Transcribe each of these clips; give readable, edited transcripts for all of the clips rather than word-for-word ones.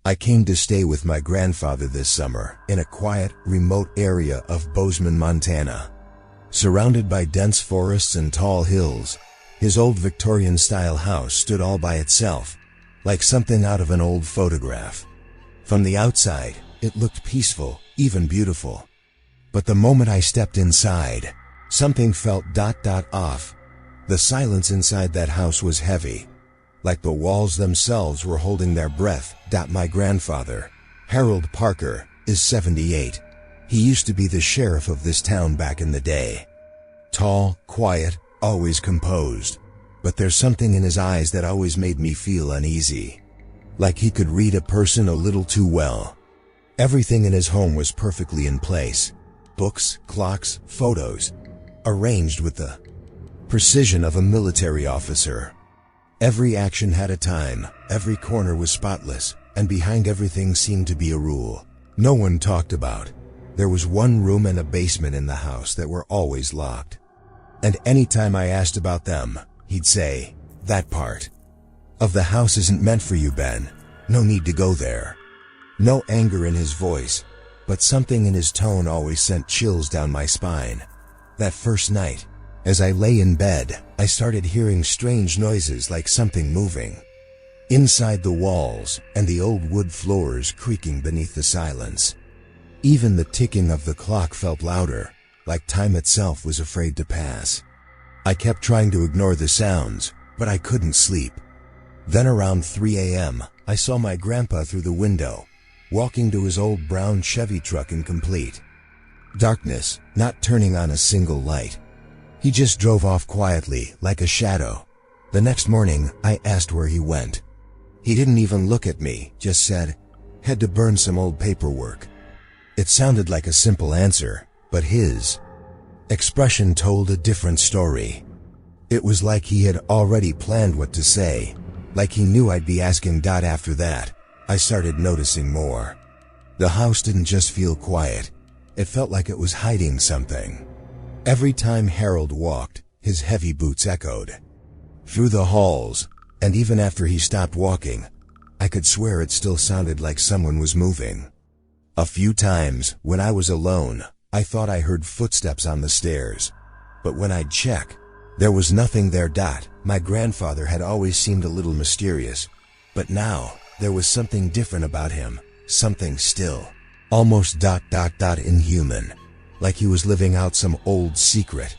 I came to stay with my grandfather this summer in a quiet, remote area of Bozeman, Montana. Surrounded by dense forests and tall hills, his old Victorian-style house stood all by itself, like something out of an old photograph. From the outside, it looked peaceful, even beautiful. But the moment I stepped inside, something felt off. The silence inside that house was heavy, like the walls themselves were holding their breath. My grandfather, Harold Parker, is 78. He used to be the sheriff of this town back in the day. Tall, quiet, always composed. But there's something in his eyes that always made me feel uneasy. Like he could read a person a little too well. Everything in his home was perfectly in place. Books, clocks, photos, arranged with the precision of a military officer. Every action had a time, every corner was spotless, and behind everything seemed to be a rule no one talked about. There was one room and a basement in the house that were always locked. And anytime I asked about them, he'd say, "That part of the house isn't meant for you, Ben. No need to go there." No anger in his voice, but something in his tone always sent chills down my spine. That first night, as I lay in bed, I started hearing strange noises like something moving inside the walls and the old wood floors creaking beneath the silence. Even the ticking of the clock felt louder, like time itself was afraid to pass. I kept trying to ignore the sounds, but I couldn't sleep. Then around 3 a.m., I saw my grandpa through the window, walking to his old brown Chevy truck in complete darkness, not turning on a single light. He just drove off quietly, like a shadow. The next morning, I asked where he went. He didn't even look at me, just said, "Had to burn some old paperwork." It sounded like a simple answer, but his expression told a different story. It was like he had already planned what to say, like he knew I'd be asking. After that, I started noticing more. The house didn't just feel quiet, it felt like it was hiding something. Every time Harold walked, his heavy boots echoed through the halls, and even after he stopped walking, I could swear it still sounded like someone was moving. A few times, when I was alone, I thought I heard footsteps on the stairs, but when I'd check, there was nothing there. My grandfather had always seemed a little mysterious, but now, there was something different about him, something still, almost inhuman. Like he was living out some old secret.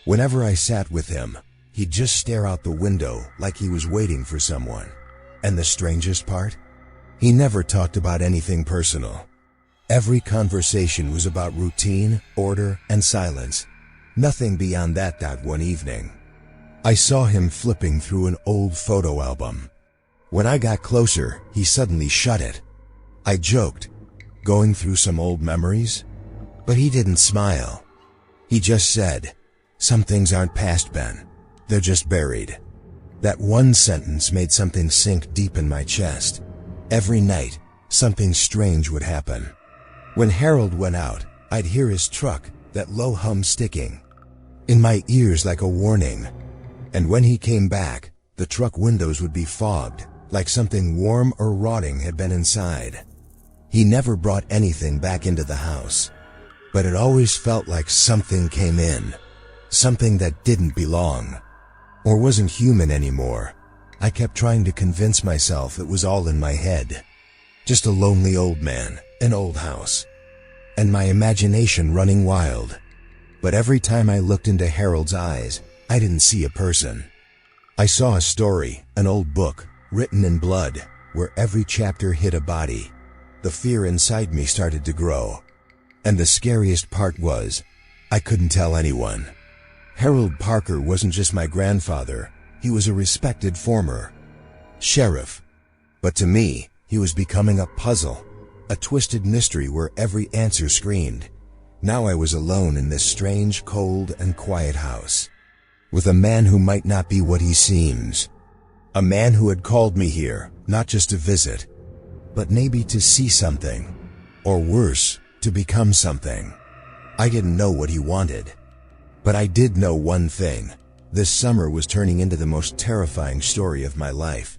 Whenever I sat with him, he'd just stare out the window like he was waiting for someone. And the strangest part? He never talked about anything personal. Every conversation was about routine, order, and silence. Nothing beyond that. One evening, I saw him flipping through an old photo album. When I got closer, he suddenly shut it. I joked, "Going through some old memories?" But he didn't smile. He just said, "Some things aren't past, Ben. They're just buried." That one sentence made something sink deep in my chest. Every night, something strange would happen. When Harold went out, I'd hear his truck, that low hum sticking in my ears like a warning. And when he came back, the truck windows would be fogged, like something warm or rotting had been inside. He never brought anything back into the house. But it always felt like something came in, something that didn't belong, or wasn't human anymore. I kept trying to convince myself it was all in my head. Just a lonely old man, an old house, and my imagination running wild. But every time I looked into Harold's eyes, I didn't see a person. I saw a story, an old book, written in blood, where every chapter hid a body. The fear inside me started to grow. And the scariest part was, I couldn't tell anyone. Harold Parker wasn't just my grandfather, he was a respected former sheriff. But to me, he was becoming a puzzle, a twisted mystery where every answer screamed. Now I was alone in this strange, cold, and quiet house, with a man who might not be what he seems. A man who had called me here, not just to visit, but maybe to see something, or worse, to become something. I didn't know what he wanted, but I did know one thing. This summer was turning into the most terrifying story of my life.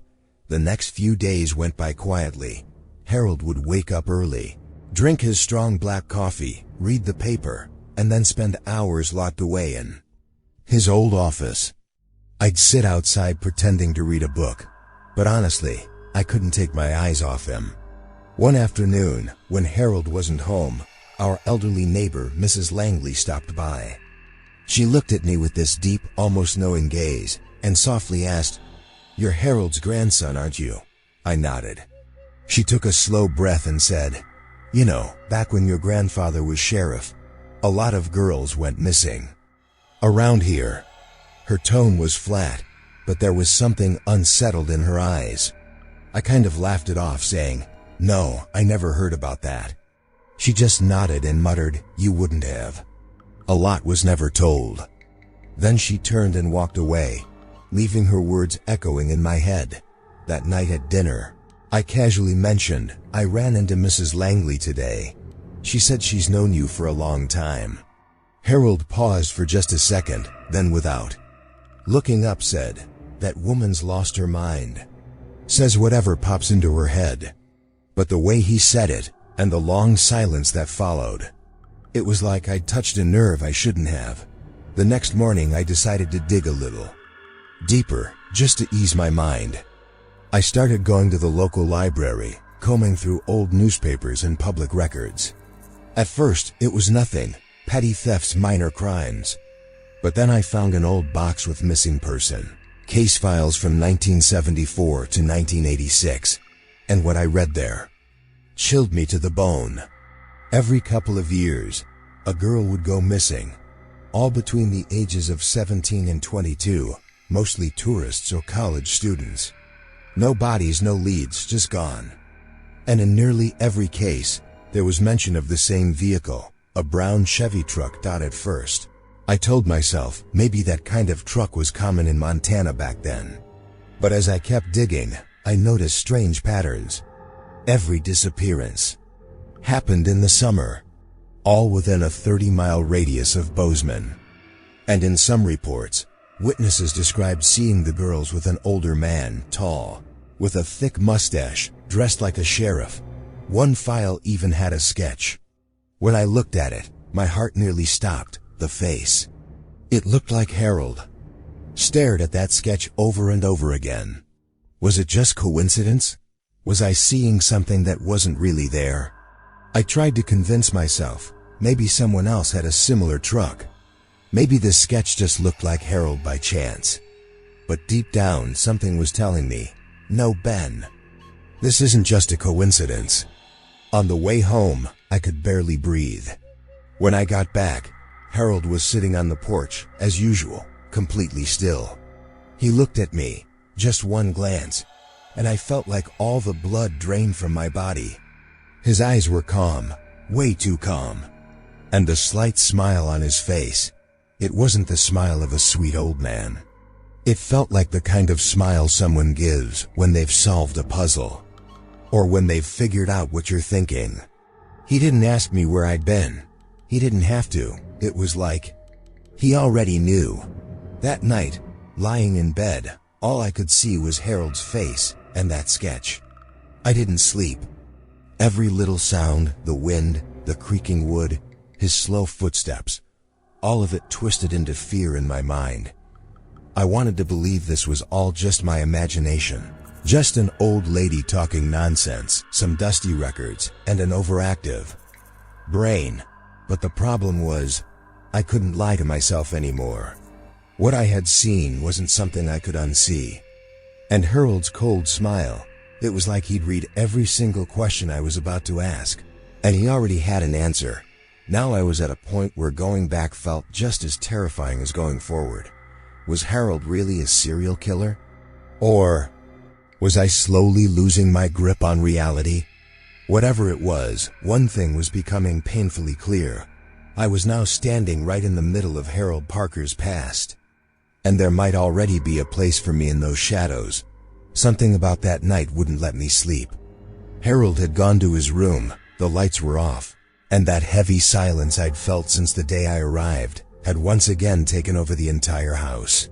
The next few days went by quietly, Harold would wake up early, drink his strong black coffee, read the paper, and then spend hours locked away in his old office. I'd sit outside pretending to read a book, but honestly, I couldn't take my eyes off him. One afternoon, when Harold wasn't home, our elderly neighbor, Mrs. Langley, stopped by. She looked at me with this deep, almost knowing gaze, and softly asked, "You're Harold's grandson, aren't you?" I nodded. She took a slow breath and said, "You know, back when your grandfather was sheriff, a lot of girls went missing around here." Her tone was flat, but there was something unsettled in her eyes. I kind of laughed it off, saying, "No, I never heard about that." She just nodded and muttered, "You wouldn't have. A lot was never told." Then she turned and walked away, leaving her words echoing in my head. That night at dinner, I casually mentioned, "I ran into Mrs. Langley today. She said she's known you for a long time." Harold paused for just a second, then without looking up said, "That woman's lost her mind. Says whatever pops into her head." But the way he said it, and the long silence that followed, it was like I'd touched a nerve I shouldn't have. The next morning I decided to dig a little deeper, just to ease my mind. I started going to the local library, combing through old newspapers and public records. At first, it was nothing, petty thefts, minor crimes. But then I found an old box with missing person case files from 1974 to 1986, and what I read there chilled me to the bone. Every couple of years, a girl would go missing, all between the ages of 17 and 22, mostly tourists or college students. No bodies, no leads, just gone. And in nearly every case, there was mention of the same vehicle, a brown Chevy truck. At first, I told myself maybe that kind of truck was common in Montana back then. But as I kept digging, I noticed strange patterns. Every disappearance happened in the summer, all within a 30-mile radius of Bozeman. And in some reports, witnesses described seeing the girls with an older man, tall, with a thick mustache, dressed like a sheriff. One file even had a sketch. When I looked at it, my heart nearly stopped. The face, it looked like Harold. Stared at that sketch over and over again. Was it just coincidence? Was I seeing something that wasn't really there? I tried to convince myself, maybe someone else had a similar truck. Maybe this sketch just looked like Harold by chance. But deep down, something was telling me, no, Ben, this isn't just a coincidence. On the way home, I could barely breathe. When I got back, Harold was sitting on the porch, as usual, completely still. He looked at me, just one glance, and I felt like all the blood drained from my body. His eyes were calm, way too calm. And the slight smile on his face, it wasn't the smile of a sweet old man. It felt like the kind of smile someone gives when they've solved a puzzle, or when they've figured out what you're thinking. He didn't ask me where I'd been. He didn't have to. It was like he already knew. That night, lying in bed, all I could see was Harold's face and that sketch. I didn't sleep. Every little sound, the wind, the creaking wood, his slow footsteps, all of it twisted into fear in my mind. I wanted to believe this was all just my imagination, just an old lady talking nonsense, some dusty records, and an overactive brain. But the problem was, I couldn't lie to myself anymore. What I had seen wasn't something I could unsee. And Harold's cold smile, it was like he'd read every single question I was about to ask, and he already had an answer. Now I was at a point where going back felt just as terrifying as going forward. Was Harold really a serial killer? Or was I slowly losing my grip on reality? Whatever it was, one thing was becoming painfully clear. I was now standing right in the middle of Harold Parker's past. And there might already be a place for me in those shadows. Something about that night wouldn't let me sleep. Harold had gone to his room, the lights were off, and that heavy silence I'd felt since the day I arrived had once again taken over the entire house.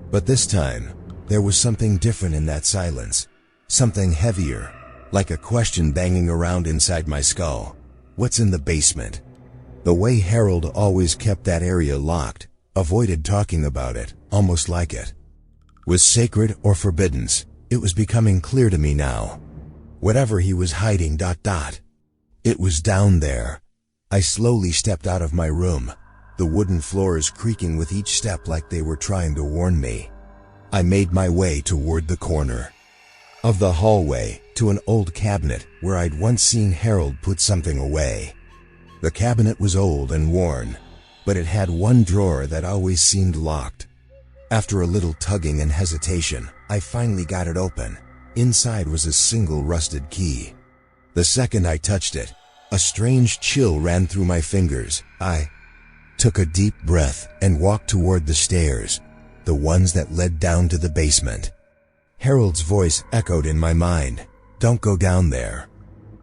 But this time, there was something different in that silence, something heavier, like a question banging around inside my skull. What's in the basement? The way Harold always kept that area locked, avoided talking about it, almost like it was sacred or forbidden. It was becoming clear to me now. Whatever he was hiding, it was down there. I slowly stepped out of my room, the wooden floors creaking with each step like they were trying to warn me. I made my way toward the corner of the hallway to an old cabinet where I'd once seen Harold put something away. The cabinet was old and worn, but it had one drawer that always seemed locked. After a little tugging and hesitation, I finally got it open. Inside was a single rusted key. The second I touched it, a strange chill ran through my fingers. I took a deep breath and walked toward the stairs, the ones that led down to the basement. Harold's voice echoed in my mind, "Don't go down there."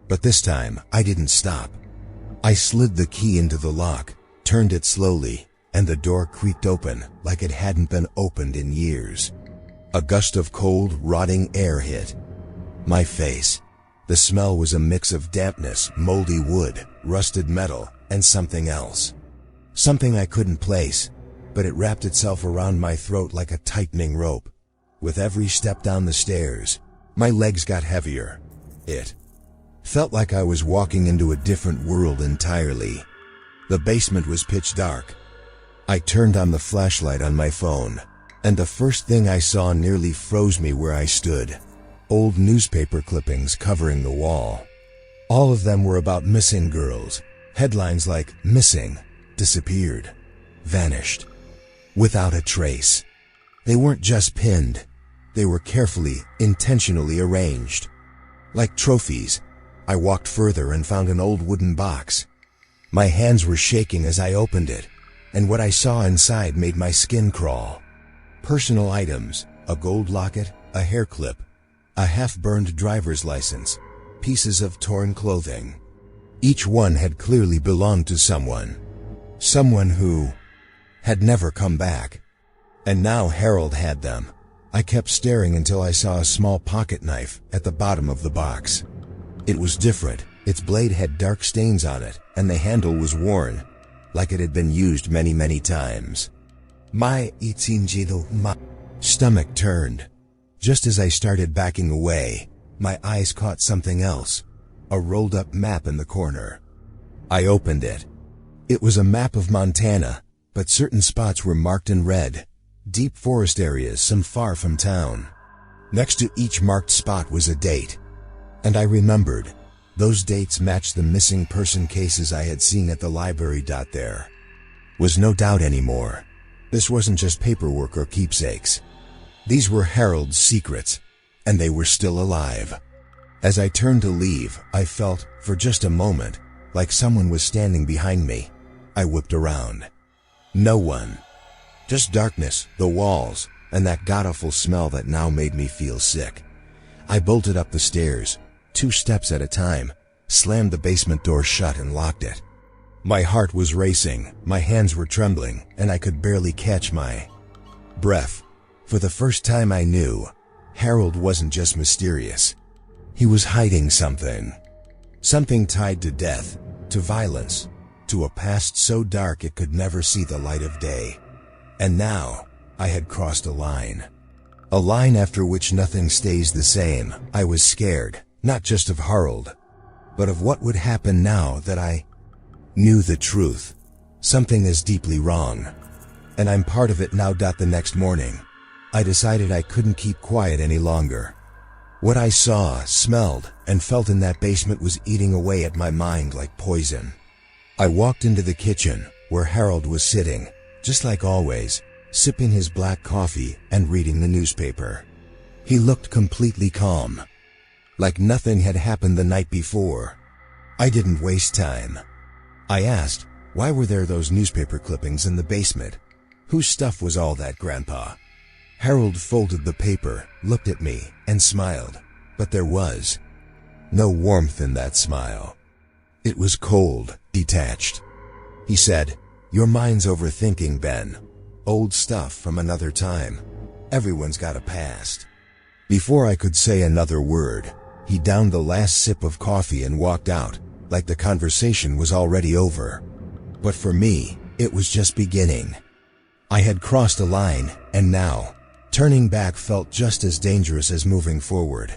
But this time, I didn't stop. I slid the key into the lock, turned it slowly, and the door creaked open like it hadn't been opened in years. A gust of cold, rotting air hit my face. The smell was a mix of dampness, moldy wood, rusted metal, and something else. Something I couldn't place, but it wrapped itself around my throat like a tightening rope. With every step down the stairs, my legs got heavier. It felt like I was walking into a different world entirely. The basement was pitch dark. I turned on the flashlight on my phone, and the first thing I saw nearly froze me where I stood. Old newspaper clippings covering the wall. All of them were about missing girls. Headlines like "Missing," "Disappeared," "Vanished," without a trace. They weren't just pinned. They were carefully, intentionally arranged. Like trophies. I walked further and found an old wooden box. My hands were shaking as I opened it, and what I saw inside made my skin crawl. Personal items, a gold locket, a hair clip, a half-burned driver's license, pieces of torn clothing. Each one had clearly belonged to someone. Someone who had never come back. And now Harold had them. I kept staring until I saw a small pocket knife at the bottom of the box. It was different. Its blade had dark stains on it, and the handle was worn, like it had been used many, many times. My stomach turned. Just as I started backing away, my eyes caught something else, a rolled-up map in the corner. I opened it. It was a map of Montana, but certain spots were marked in red. Deep forest areas, some far from town. Next to each marked spot was a date. And I remembered. Those dates matched the missing person cases I had seen at the library. There was no doubt anymore. This wasn't just paperwork or keepsakes. These were Harold's secrets, and they were still alive. As I turned to leave, I felt, for just a moment, like someone was standing behind me. I whipped around. No one. Just darkness, the walls, and that god-awful smell that now made me feel sick. I bolted up the stairs, 2 steps at a time, slammed the basement door shut and locked it. My heart was racing, my hands were trembling, and I could barely catch my breath. For the first time I knew, Harold wasn't just mysterious. He was hiding something. Something tied to death, to violence, to a past so dark it could never see the light of day. And now, I had crossed a line. A line after which nothing stays the same. I was scared, not just of Harold, but of what would happen now that I knew the truth. Something is deeply wrong. And I'm part of it now. The next morning, I decided I couldn't keep quiet any longer. What I saw, smelled, and felt in that basement was eating away at my mind like poison. I walked into the kitchen, where Harold was sitting, just like always, sipping his black coffee and reading the newspaper. He looked completely calm, like nothing had happened the night before. I didn't waste time. I asked, why were there those newspaper clippings in the basement? Whose stuff was all that, Grandpa? Harold folded the paper, looked at me, and smiled, but there was no warmth in that smile. It was cold, detached. He said, "Your mind's overthinking, Ben. Old stuff from another time. Everyone's got a past." Before I could say another word, He downed the last sip of coffee and walked out, like the conversation was already over. But for me, it was just beginning. I had crossed a line, and now, turning back felt just as dangerous as moving forward.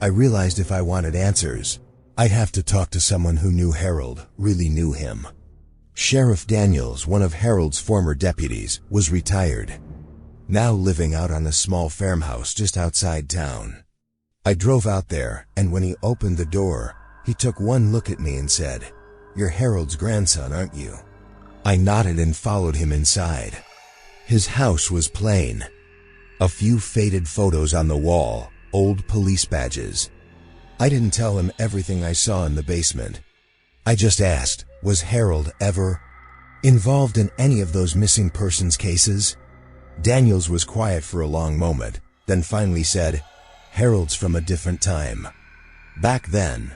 I realized if I wanted answers, I'd have to talk to someone who knew Harold, really knew him. Sheriff Daniels, one of Harold's former deputies, was retired, now living out on a small farmhouse just outside town. I drove out there, and when he opened the door, he took one look at me and said, "You're Harold's grandson, aren't you?" I nodded and followed him inside. His house was plain. A few faded photos on the wall, old police badges. I didn't tell him everything I saw in the basement. I just asked, was Harold ever involved in any of those missing persons cases? Daniels was quiet for a long moment, then finally said, "Harold's from a different time. Back then,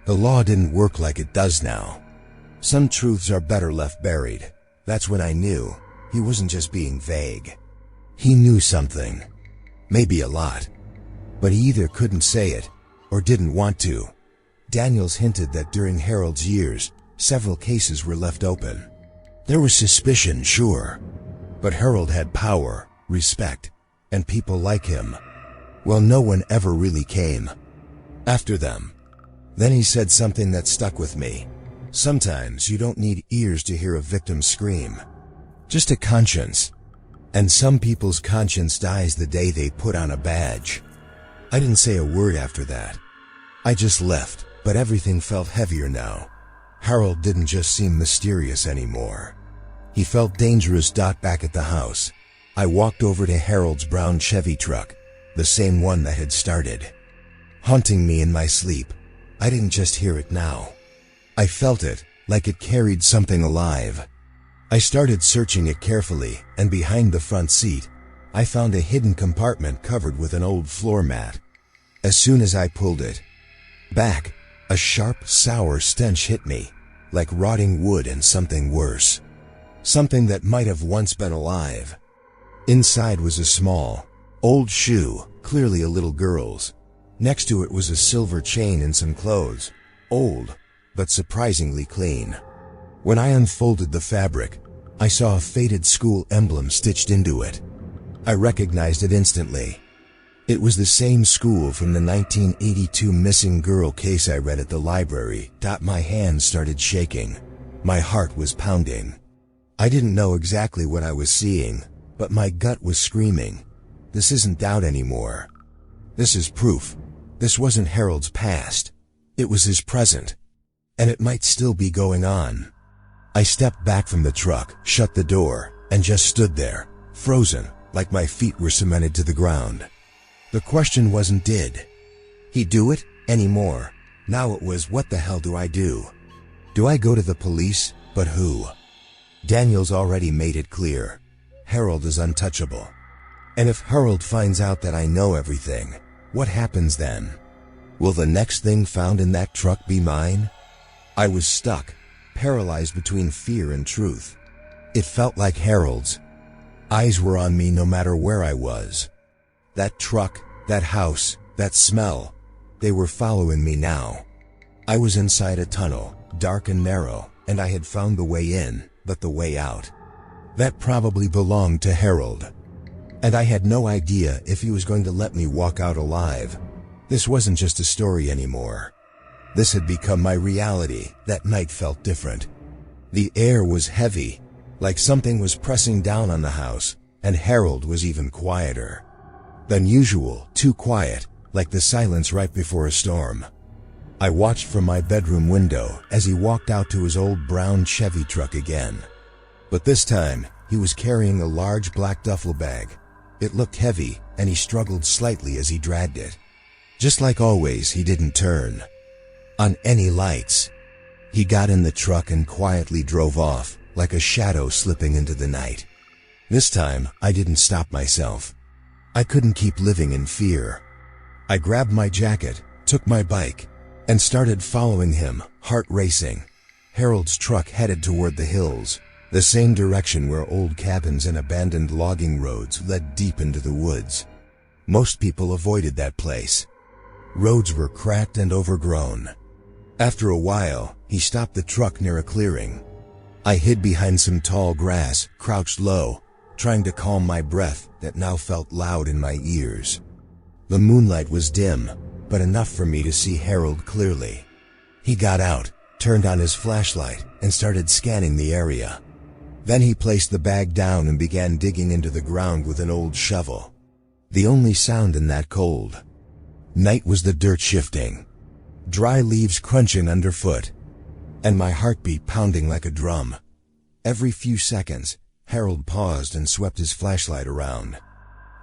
the law didn't work like it does now. Some truths are better left buried." That's when I knew he wasn't just being vague. He knew something. Maybe a lot. But he either couldn't say it, or didn't want to. Daniels hinted that during Harold's years, several cases were left open. There was suspicion, sure. But Harold had power, respect, and people like him. Well, no one ever really came after them. Then he said something that stuck with me. Sometimes you don't need ears to hear a victim scream. Just a conscience. And some people's conscience dies the day they put on a badge. I didn't say a word after that. I just left, but everything felt heavier now. Harold didn't just seem mysterious anymore. He felt dangerous. Back at the house, I walked over to Harold's brown Chevy truck, the same one that had started haunting me in my sleep. I didn't just hear it now. I felt it, like it carried something alive. I started searching it carefully, and behind the front seat, I found a hidden compartment covered with an old floor mat. As soon as I pulled it back, a sharp, sour stench hit me, like rotting wood and something worse. Something that might have once been alive. Inside was a small, old shoe, clearly a little girl's. Next to it was a silver chain and some clothes, old, but surprisingly clean. When I unfolded the fabric, I saw a faded school emblem stitched into it. I recognized it instantly. It was the same school from the 1982 missing girl case I read at the library. My hands started shaking. My heart was pounding. I didn't know exactly what I was seeing, but my gut was screaming, "This isn't doubt anymore. This is proof." This wasn't Harold's past. It was his present. And it might still be going on. I stepped back from the truck, shut the door, and just stood there, frozen, like my feet were cemented to the ground. The question wasn't did he do it anymore. Now it was, what the hell do I do? Do I go to the police? But who? Daniels already made it clear. Harold is untouchable. And if Harold finds out that I know everything, what happens then? Will the next thing found in that truck be mine? I was stuck, paralyzed between fear and truth. It felt like Harold's eyes were on me no matter where I was. That truck, that house, that smell, they were following me now. I was inside a tunnel, dark and narrow, and I had found the way in, but the way out, that probably belonged to Harold. And I had no idea if he was going to let me walk out alive. This wasn't just a story anymore. This had become my reality. That night felt different. The air was heavy, like something was pressing down on the house, and Harold was even quieter than usual, too quiet, like the silence right before a storm. I watched from my bedroom window as he walked out to his old brown Chevy truck again. But this time, he was carrying a large black duffel bag. It looked heavy, and he struggled slightly as he dragged it. Just like always, he didn't turn on any lights. He got in the truck and quietly drove off, like a shadow slipping into the night. This time, I didn't stop myself. I couldn't keep living in fear. I grabbed my jacket, took my bike, and started following him, heart racing. Harold's truck headed toward the hills, the same direction where old cabins and abandoned logging roads led deep into the woods. Most people avoided that place. Roads were cracked and overgrown. After a while, he stopped the truck near a clearing. I hid behind some tall grass, crouched low, trying to calm my breath that now felt loud in my ears. The moonlight was dim, but enough for me to see Harold clearly. He got out, turned on his flashlight, and started scanning the area. Then he placed the bag down and began digging into the ground with an old shovel. The only sound in that cold night was the dirt shifting, dry leaves crunching underfoot, and my heartbeat pounding like a drum. Every few seconds, Harold paused and swept his flashlight around.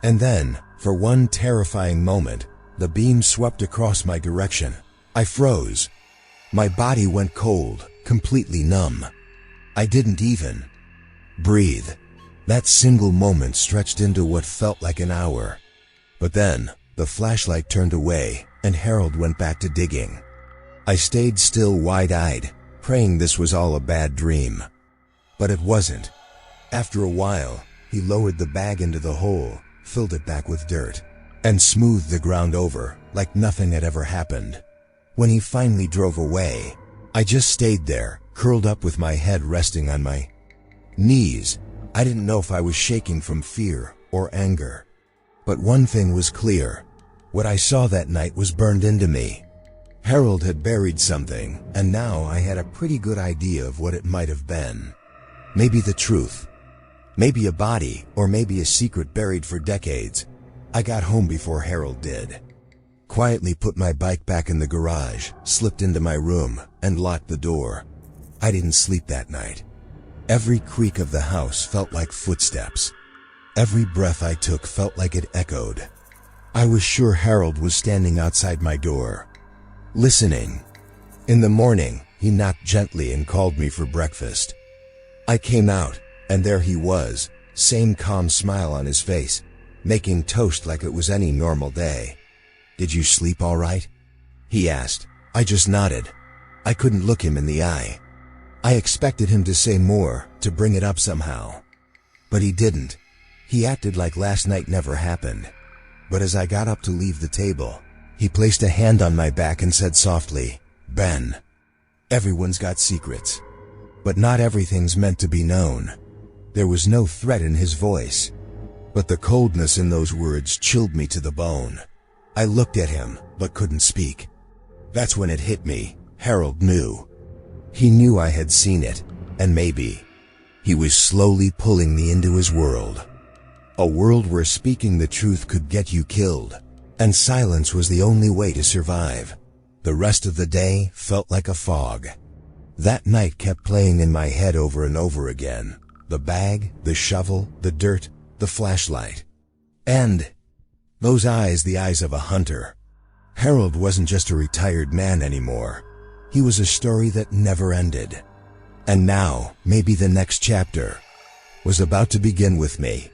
And then, for one terrifying moment, the beam swept across my direction. I froze. My body went cold, completely numb. I didn't even breathe. That single moment stretched into what felt like an hour. But then, the flashlight turned away, and Harold went back to digging. I stayed still, wide-eyed, praying this was all a bad dream. But it wasn't. After a while, he lowered the bag into the hole, filled it back with dirt, and smoothed the ground over, like nothing had ever happened. When he finally drove away, I just stayed there, curled up with my head resting on my knees. I didn't know if I was shaking from fear or anger. But one thing was clear. What I saw that night was burned into me. Harold had buried something, and now I had a pretty good idea of what it might have been. Maybe the truth. Maybe a body, or maybe a secret buried for decades. I got home before Harold did. Quietly put my bike back in the garage, slipped into my room, and locked the door. I didn't sleep that night. Every creak of the house felt like footsteps. Every breath I took felt like it echoed. I was sure Harold was standing outside my door, listening. In the morning, he knocked gently and called me for breakfast. I came out, and there he was, same calm smile on his face, making toast like it was any normal day. "Did you sleep all right?" he asked. I just nodded. I couldn't look him in the eye. I expected him to say more, to bring it up somehow. But he didn't. He acted like last night never happened. But as I got up to leave the table, he placed a hand on my back and said softly, "Ben, everyone's got secrets. But not everything's meant to be known." There was no threat in his voice, but the coldness in those words chilled me to the bone. I looked at him, but couldn't speak. That's when it hit me. Harold knew. He knew I had seen it, and maybe he was slowly pulling me into his world. A world where speaking the truth could get you killed, and silence was the only way to survive. The rest of the day felt like a fog. That night kept playing in my head over and over again. The bag, the shovel, the dirt, the flashlight. And those eyes, the eyes of a hunter. Harold wasn't just a retired man anymore. He was a story that never ended. And now, maybe the next chapter was about to begin with me.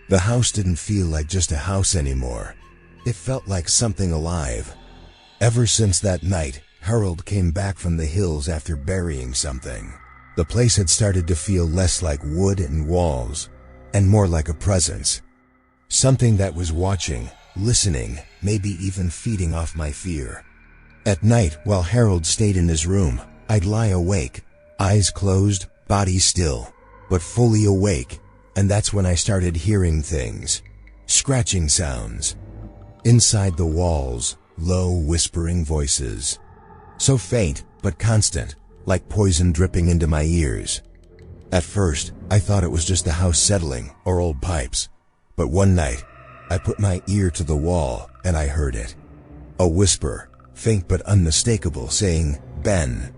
The house didn't feel like just a house anymore. It felt like something alive. Ever since that night, Harold came back from the hills after burying something. The place had started to feel less like wood and walls, and more like a presence. Something that was watching, listening, maybe even feeding off my fear. At night, while Harold stayed in his room, I'd lie awake, eyes closed, body still, but fully awake, and that's when I started hearing things. Scratching sounds. Inside the walls, low, whispering voices. So faint, but constant, like poison dripping into my ears. At first, I thought it was just the house settling, or old pipes. But one night, I put my ear to the wall, and I heard it. A whisper, faint but unmistakable, saying, "Ben."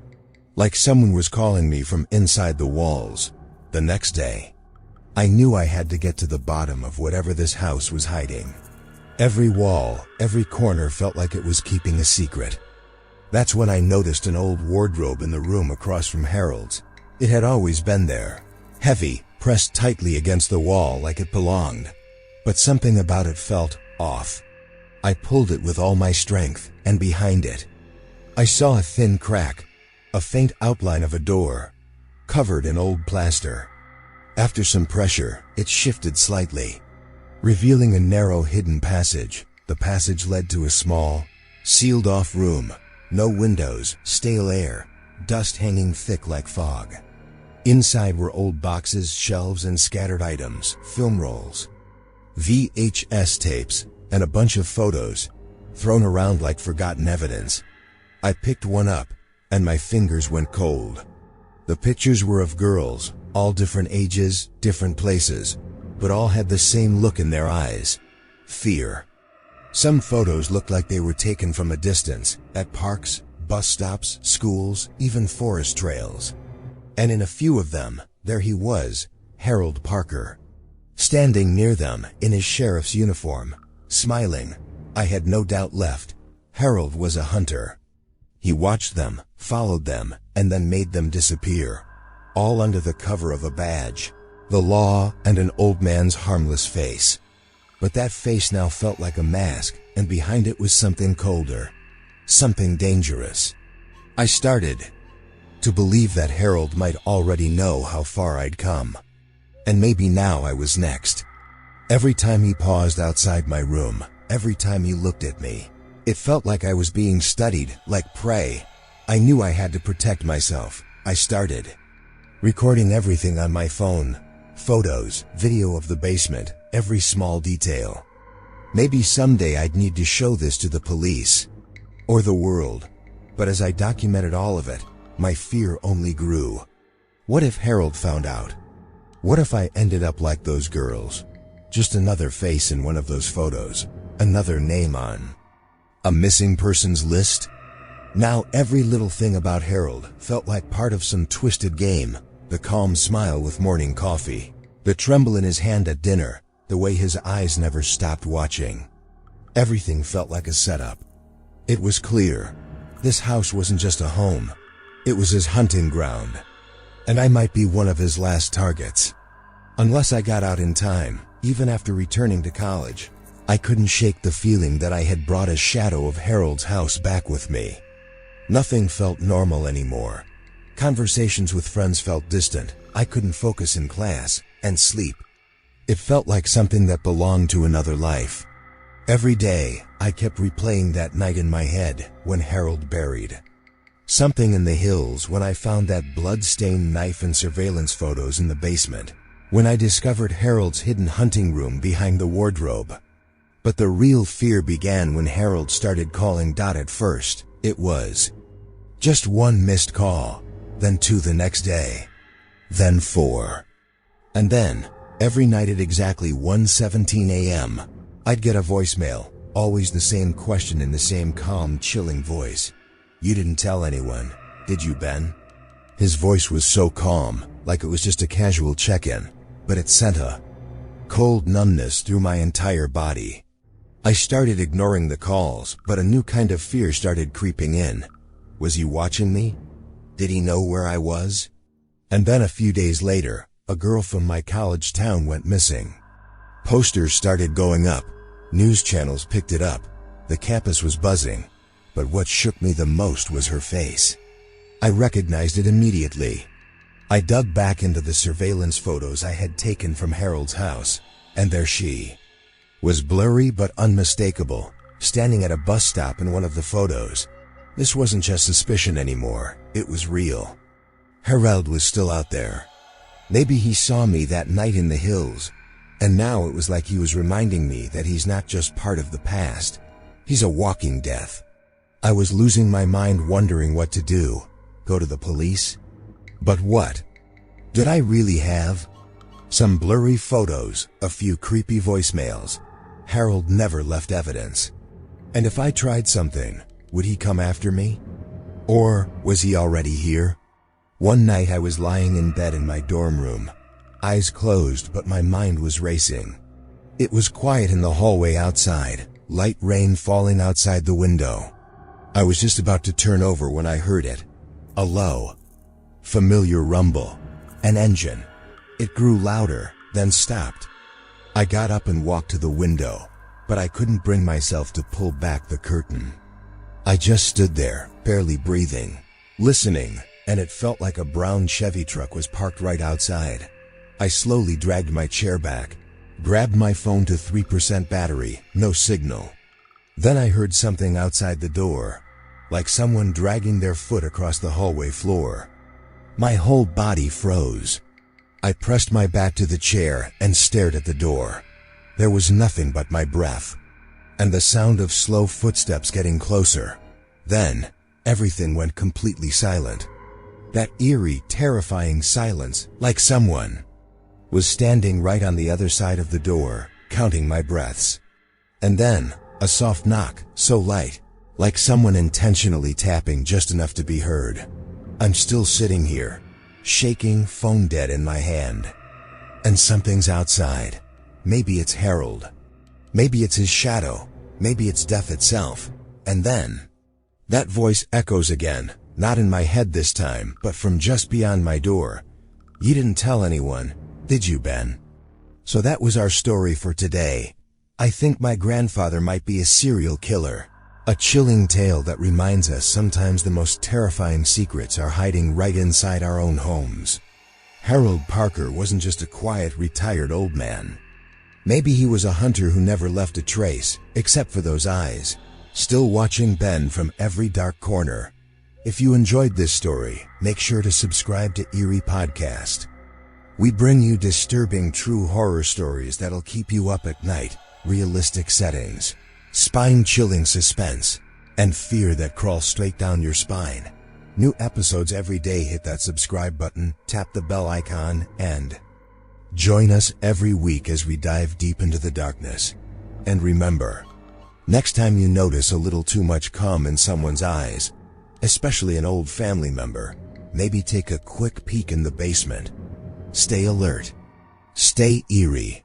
Like someone was calling me from inside the walls. The next day, I knew I had to get to the bottom of whatever this house was hiding. Every wall, every corner felt like it was keeping a secret. That's when I noticed an old wardrobe in the room across from Harold's. It had always been there, heavy, pressed tightly against the wall like it belonged. But something about it felt off. I pulled it with all my strength, and behind it, I saw a thin crack, a faint outline of a door, covered in old plaster. After some pressure, it shifted slightly, revealing a narrow hidden passage. The passage led to a small, Sealed off room, no windows, stale air, dust hanging thick like fog. Inside were old boxes, shelves, and scattered items, film rolls, VHS tapes, and a bunch of photos, thrown around like forgotten evidence. I picked one up, and my fingers went cold. The pictures were of girls, all different ages, different places, but all had the same look in their eyes: fear. Some photos looked like they were taken from a distance, at parks, bus stops, schools, even forest trails. And in a few of them, there he was, Harold Parker, standing near them in his sheriff's uniform, smiling. I had no doubt left. Harold was a hunter. He watched them, followed them, and then made them disappear, all under the cover of a badge, the law, and an old man's harmless face. But that face now felt like a mask, and behind it was something colder, something dangerous. I started to believe that Harold might already know how far I'd come. And maybe now I was next. Every time he paused outside my room, every time he looked at me, it felt like I was being studied, like prey. I knew I had to protect myself. I started recording everything on my phone. Photos, video of the basement, every small detail. Maybe someday I'd need to show this to the police or the world. But as I documented all of it, my fear only grew. What if Harold found out? What if I ended up like those girls? Just another face in one of those photos, another name on a missing persons list? Now every little thing about Harold felt like part of some twisted game. The calm smile with morning coffee, the tremble in his hand at dinner, the way his eyes never stopped watching. Everything felt like a setup. It was clear. This house wasn't just a home. It was his hunting ground. And I might be one of his last targets. Unless I got out in time, even after returning to college, I couldn't shake the feeling that I had brought a shadow of Harold's house back with me. Nothing felt normal anymore. Conversations with friends felt distant. I couldn't focus in class and sleep. It felt like something that belonged to another life. Every day, I kept replaying that night in my head when Harold buried. Something in the hills, when I found that blood-stained knife and surveillance photos in the basement. When I discovered Harold's hidden hunting room behind the wardrobe. But the real fear began when Harold started calling. At first, it was just one missed call, then 2 the next day, then 4. And then, every night at exactly 1:17 a.m., I'd get a voicemail, always the same question in the same calm, chilling voice. "You didn't tell anyone, did you, Ben?" His voice was so calm, like it was just a casual check-in, but it sent a cold numbness through my entire body. I started ignoring the calls, but a new kind of fear started creeping in. Was he watching me? Did he know where I was? And then a few days later, a girl from my college town went missing. Posters started going up. News channels picked it up. The campus was buzzing. But what shook me the most was her face. I recognized it immediately. I dug back into the surveillance photos I had taken from Harold's house, and there she was, blurry but unmistakable, standing at a bus stop in one of the photos. This wasn't just suspicion anymore, it was real. Harold was still out there. Maybe he saw me that night in the hills, and now it was like he was reminding me that he's not just part of the past, he's a walking death. I was losing my mind, wondering what to do. Go to the police? But what did I really have? Some blurry photos, a few creepy voicemails. Harold never left evidence. And if I tried something, would he come after me? Or was he already here? One night I was lying in bed in my dorm room, eyes closed, but my mind was racing. It was quiet in the hallway outside, light rain falling outside the window. I was just about to turn over when I heard it. A low, familiar rumble. An engine. It grew louder, then stopped. I got up and walked to the window, but I couldn't bring myself to pull back the curtain. I just stood there, barely breathing, listening, and it felt like a brown Chevy truck was parked right outside. I slowly dragged my chair back, grabbed my phone to 3% battery, no signal. Then I heard something outside the door, like someone dragging their foot across the hallway floor. My whole body froze. I pressed my back to the chair and stared at the door. There was nothing but my breath, and the sound of slow footsteps getting closer. Then, everything went completely silent. That eerie, terrifying silence, like someone was standing right on the other side of the door, counting my breaths. And then, a soft knock, so light, like someone intentionally tapping just enough to be heard. I'm still sitting here, shaking, phone dead in my hand. And something's outside. Maybe it's Harold. Maybe it's his shadow. Maybe it's death itself. And then, that voice echoes again, not in my head this time, but from just beyond my door. You didn't tell anyone, did you, Ben? So that was our story for today. I think my grandfather might be a serial killer. A chilling tale that reminds us sometimes the most terrifying secrets are hiding right inside our own homes. Harold Parker wasn't just a quiet, retired old man. Maybe he was a hunter who never left a trace, except for those eyes, still watching Ben from every dark corner. If you enjoyed this story, make sure to subscribe to Eerie Podcast. We bring you disturbing true horror stories that'll keep you up at night, realistic settings, spine-chilling suspense, and fear that crawls straight down your spine. New episodes every day. Hit that subscribe button, tap the bell icon, and join us every week as we dive deep into the darkness. And remember, next time you notice a little too much calm in someone's eyes, especially an old family member, maybe take a quick peek in the basement. Stay alert. Stay eerie.